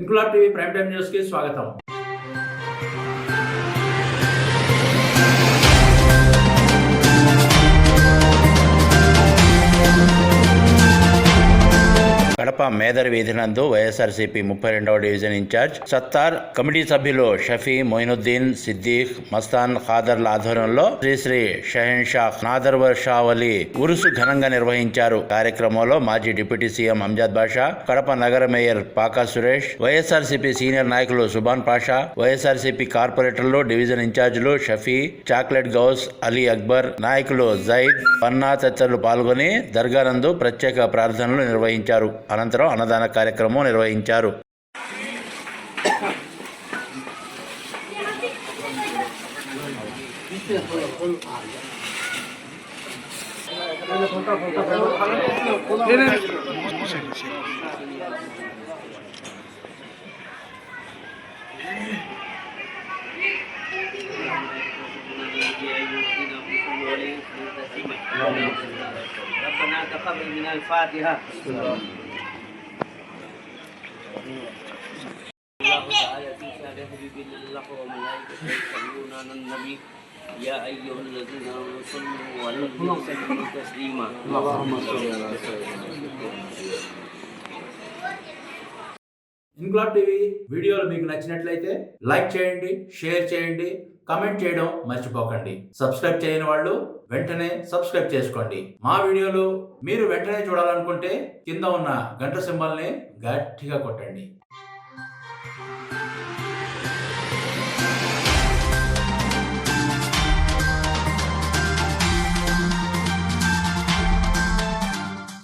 Inquilab TV prime time news కి స్వాగతం. కడప మేదర్ వీధి నందు వైఎస్ఆర్సీపీ 32వ డివిజన్ ఇన్ఛార్జ్ సత్తార్, కమిటీ సభ్యులు షఫీ, మొయినుద్దీన్, సిద్దీక్, మస్తాన్, ఖాదర్ల ఆధ్వర్యంలో శ్రీ షహెన్షా నాదర్వర్ షా వలీ ఉరుసు ఘనంగా నిర్వహించారు. కార్యక్రమంలో మాజీ డిప్యూటీ సీఎం అంజద్ బాషా, కడప నగర మేయర్ పాకా సురేష్, వైఎస్ఆర్సీపీ సీనియర్ నాయకులు సుబాన్ పాషా, వైఎస్ఆర్సీపీ కార్పొరేటర్లు, డివిజన్ ఇన్ఛార్జీలు షఫీ, చాక్లెట్ గౌస్, అలీ అక్బర్, నాయకులు జైద్, పన్నా తదితరులు పాల్గొని దర్గా నందు ప్రత్యేక ప్రార్థనలు నిర్వహించారు. అనంతరం అన్నదాన కార్యక్రమం నిర్వహించారు. ربنا تقبل من الفاتحة. الله تعالى في شهاده بنا الله وملائكته يصلون على النبي يا أيها الذين آمنوا صلوا عليه وسلموا تسليما. اللهم صل على سيدنا. ఇంక్లాబ్ టీవీ వీడియోలు మీకు నచ్చినట్లయితే లైక్ చేయండి, షేర్ చేయండి, కమెంట్ చేయడం మర్చిపోకండి. సబ్స్క్రైబ్ చేయని వాళ్ళు వెంటనే సబ్స్క్రైబ్ చేసుకోండి. మా వీడియోలు మీరు వెంటనే చూడాలనుకుంటే కింద ఉన్న గంట సింబల్ని గట్టిగా కొట్టండి.